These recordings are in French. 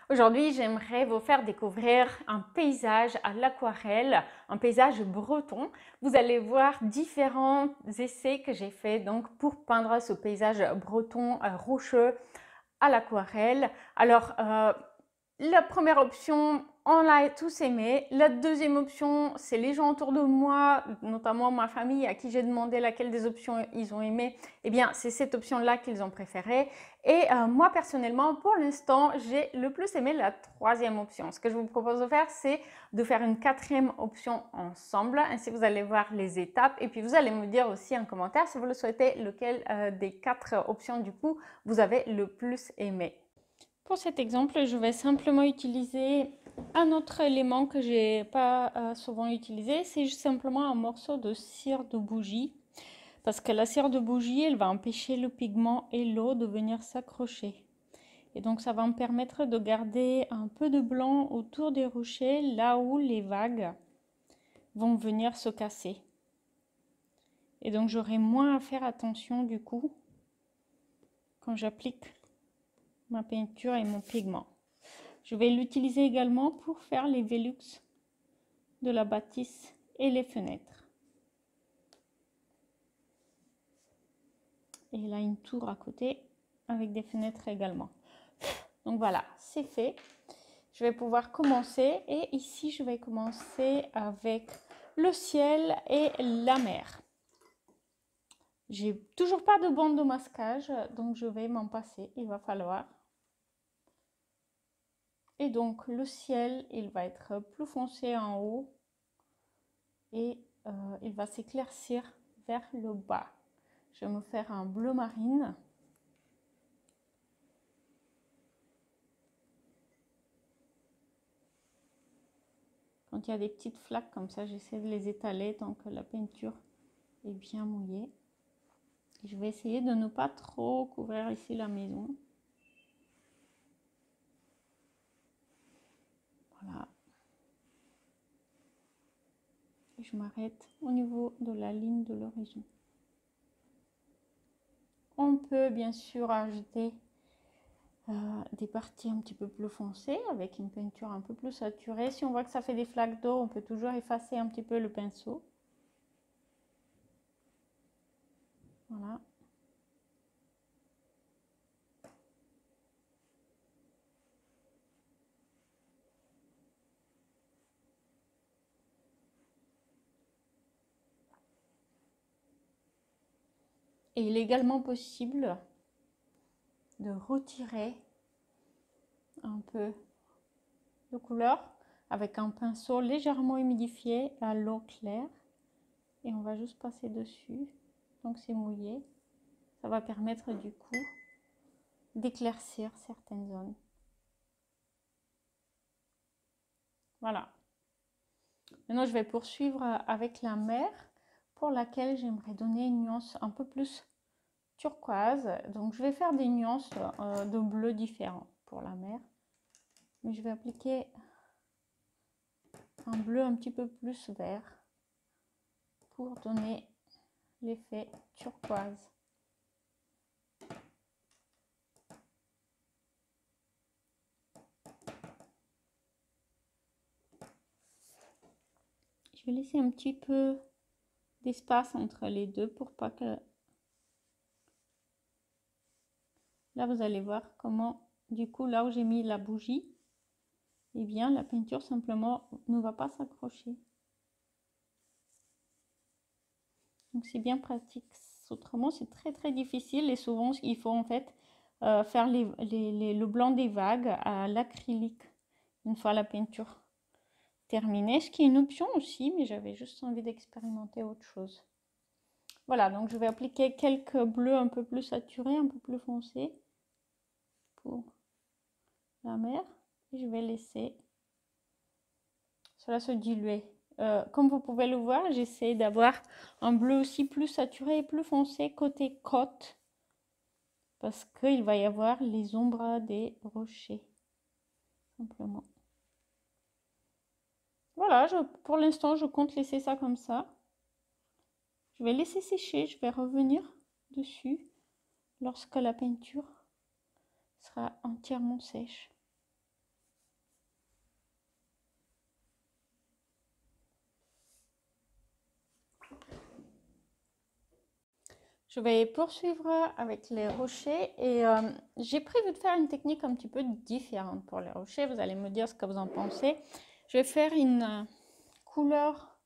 Aujourd'hui, j'aimerais vous faire découvrir un paysage à l'aquarelle, un paysage breton. Vous allez voir différents essais que j'ai fait donc pour peindre ce paysage breton rocheux à l'aquarelle. Alors, la première option, on l'a tous aimé. La deuxième option, c'est les gens autour de moi, notamment ma famille, à qui j'ai demandé laquelle des options ils ont aimé. Eh bien, c'est cette option-là qu'ils ont préférée. Et moi, personnellement, pour l'instant, j'ai le plus aimé la troisième option. Ce que je vous propose de faire, c'est de faire une quatrième option ensemble. Ainsi, vous allez voir les étapes. Et puis, vous allez me dire aussi en commentaire, si vous le souhaitez, lequel des quatre options, du coup, vous avez le plus aimé. Pour cet exemple, je vais simplement utiliser un autre élément que j'ai pas souvent utilisé, c'est simplement un morceau de cire de bougie, parce que la cire de bougie, elle va empêcher le pigment et l'eau de venir s'accrocher. Et donc ça va me permettre de garder un peu de blanc autour des rochers, là où les vagues vont venir se casser. Et donc j'aurai moins à faire attention du coup quand j'applique ma peinture et mon pigment. Je vais l'utiliser également pour faire les Velux de la bâtisse et les fenêtres. Et là, une tour à côté avec des fenêtres également. Donc voilà, c'est fait. Je vais pouvoir commencer. Et ici, je vais commencer avec le ciel et la mer. J'ai toujours pas de bande de masquage, donc je vais m'en passer. Il va falloir. Et donc, le ciel, il va être plus foncé en haut. Et il va s'éclaircir vers le bas. Je vais me faire un bleu marine. Quand il y a des petites flaques comme ça, j'essaie de les étaler tant que la peinture est bien mouillée. Je vais essayer de ne pas trop couvrir ici la maison. Voilà. Et je m'arrête au niveau de la ligne de l'horizon. On peut bien sûr ajouter des parties un petit peu plus foncées avec une peinture un peu plus saturée. Si on voit que ça fait des flaques d'eau, on peut toujours effacer un petit peu le pinceau. Voilà. Et il est également possible de retirer un peu de couleur avec un pinceau légèrement humidifié à l'eau claire. Et on va juste passer dessus. Donc c'est mouillé. Ça va permettre du coup d'éclaircir certaines zones. Voilà. Maintenant, je vais poursuivre avec la mer pour laquelle j'aimerais donner une nuance un peu plus turquoise. Donc, je vais faire des nuances de bleu différents pour la mer. Mais je vais appliquer un bleu un petit peu plus vert pour donner l'effet turquoise. Je vais laisser un petit peu d'espace entre les deux pour pas que... Là, vous allez voir comment, du coup, là où j'ai mis la bougie, eh bien, la peinture simplement ne va pas s'accrocher. Donc, c'est bien pratique. Autrement, c'est très, très difficile et souvent, il faut en fait faire le blanc des vagues à l'acrylique une fois la peinture terminée, ce qui est une option aussi, mais j'avais juste envie d'expérimenter autre chose. Voilà, donc je vais appliquer quelques bleus un peu plus saturés, un peu plus foncés pour la mer. Et je vais laisser cela se diluer. Comme vous pouvez le voir, j'essaie d'avoir un bleu aussi plus saturé et plus foncé côté côte. Parce qu'il va y avoir les ombres des rochers. Simplement. Voilà, pour l'instant, je compte laisser ça comme ça. Je vais laisser sécher, je vais revenir dessus lorsque la peinture sera entièrement sèche. Je vais poursuivre avec les rochers et j'ai prévu de faire une technique un petit peu différente pour les rochers. Vous allez me dire ce que vous en pensez. Je vais faire une couleur,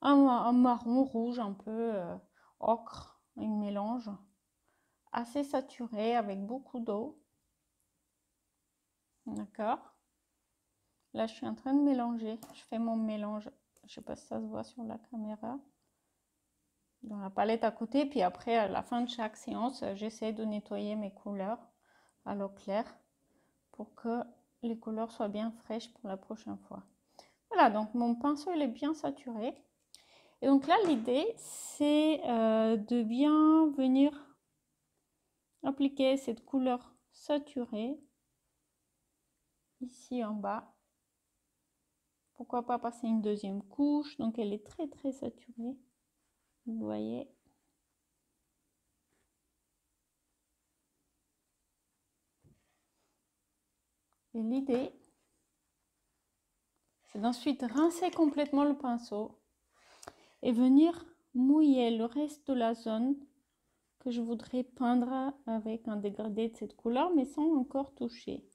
un marron rouge un peu ocre, un mélange assez saturé avec beaucoup d'eau. D'accord? Là, je suis en train de mélanger. Je fais mon mélange. Je ne sais pas si ça se voit sur la caméra. Dans la palette à côté. Puis après, à la fin de chaque séance, j'essaie de nettoyer mes couleurs à l'eau claire pour que les couleurs soient bien fraîches pour la prochaine fois. Voilà, donc mon pinceau il est bien saturé. Et donc là, l'idée, c'est de bien venir appliquer cette couleur saturée ici en bas. Pourquoi pas passer une deuxième couche. Donc elle est très très saturée. Vous voyez. Et l'idée, c'est d'ensuite rincer complètement le pinceau et venir mouiller le reste de la zone que je voudrais peindre avec un dégradé de cette couleur, mais sans encore toucher.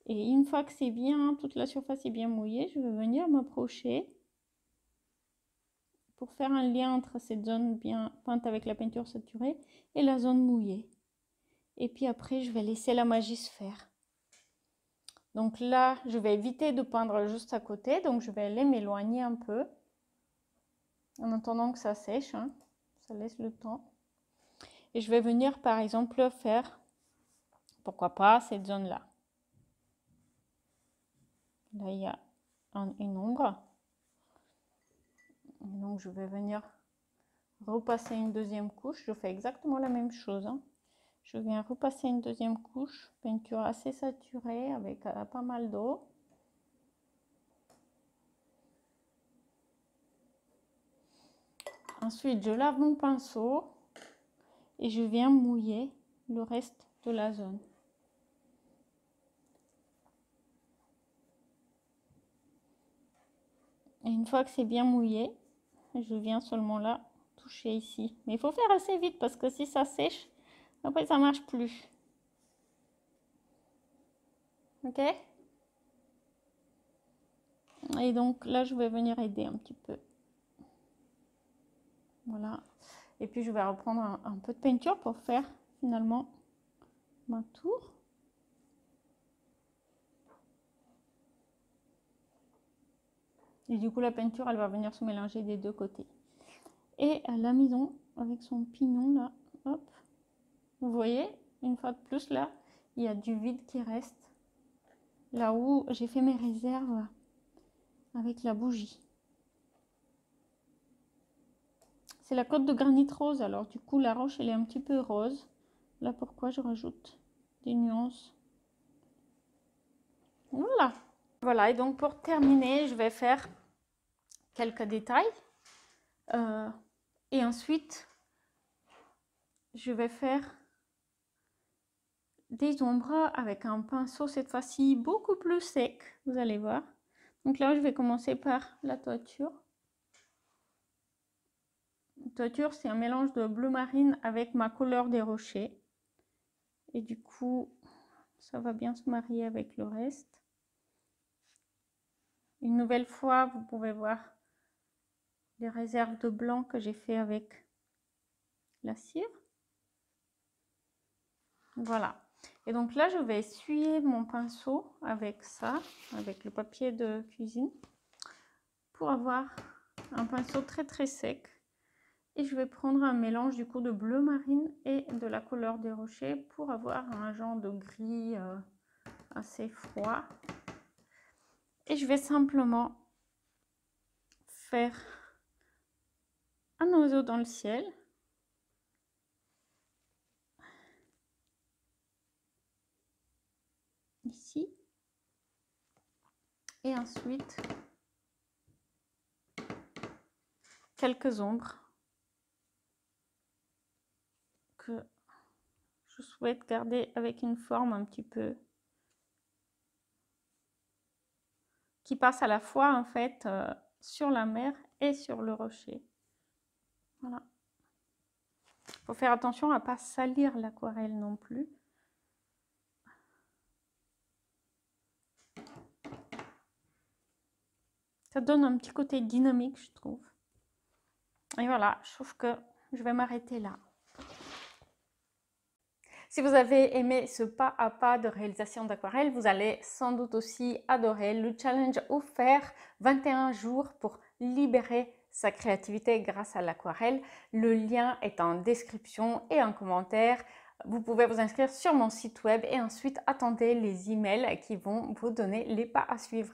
Et une fois que c'est bien, toute la surface est bien mouillée, je vais venir m'approcher pour faire un lien entre cette zone bien peinte avec la peinture saturée et la zone mouillée. Et puis après, je vais laisser la magie se faire. Donc là, je vais éviter de peindre juste à côté, donc je vais aller m'éloigner un peu en attendant que ça sèche, hein. Ça laisse le temps. Et je vais venir par exemple faire, pourquoi pas, cette zone-là. Là, il y a une ombre. Donc, je vais venir repasser une deuxième couche. Je fais exactement la même chose, hein. Je viens repasser une deuxième couche, peinture assez saturée avec pas mal d'eau. Ensuite, je lave mon pinceau et je viens mouiller le reste de la zone. Et une fois que c'est bien mouillé, je viens seulement là toucher ici. Mais il faut faire assez vite parce que si ça sèche, après ça marche plus. Ok? Et donc là, je vais venir aider un petit peu. Voilà. Et puis je vais reprendre un peu de peinture pour faire finalement ma tour. Et du coup, la peinture, elle va venir se mélanger des deux côtés. Et la maison, avec son pignon là, hop. Vous voyez, une fois de plus là, il y a du vide qui reste. Là où j'ai fait mes réserves avec la bougie. C'est la cote de granit rose, alors du coup la roche elle est un petit peu rose. Là pourquoi je rajoute des nuances. Voilà. Voilà, et donc pour terminer, je vais faire quelques détails. Et ensuite, je vais faire des ombres avec un pinceau cette fois-ci beaucoup plus sec, vous allez voir. Donc là, je vais commencer par la toiture. La toiture, c'est un mélange de bleu marine avec ma couleur des rochers. Et du coup, ça va bien se marier avec le reste. Une nouvelle fois, vous pouvez voir les réserves de blanc que j'ai fait avec la cire. Voilà. Et donc là, je vais essuyer mon pinceau avec ça, avec le papier de cuisine, pour avoir un pinceau très très sec. Et je vais prendre un mélange du coup de bleu marine et de la couleur des rochers pour avoir un genre de gris assez froid. Et je vais simplement faire un oiseau dans le ciel. Ici. Et ensuite, quelques ombres que je souhaite garder avec une forme un petit peu qui passe à la fois en fait sur la mer et sur le rocher. Voilà. Il faut faire attention à ne pas salir l'aquarelle non plus. Ça donne un petit côté dynamique, je trouve. Et voilà, je trouve que je vais m'arrêter là. Si vous avez aimé ce pas à pas de réalisation d'aquarelle, vous allez sans doute aussi adorer le challenge offert 21 jours pour libérer sa créativité grâce à l'aquarelle. Le lien est en description et en commentaire. Vous pouvez vous inscrire sur mon site web et ensuite attendez les emails qui vont vous donner les pas à suivre.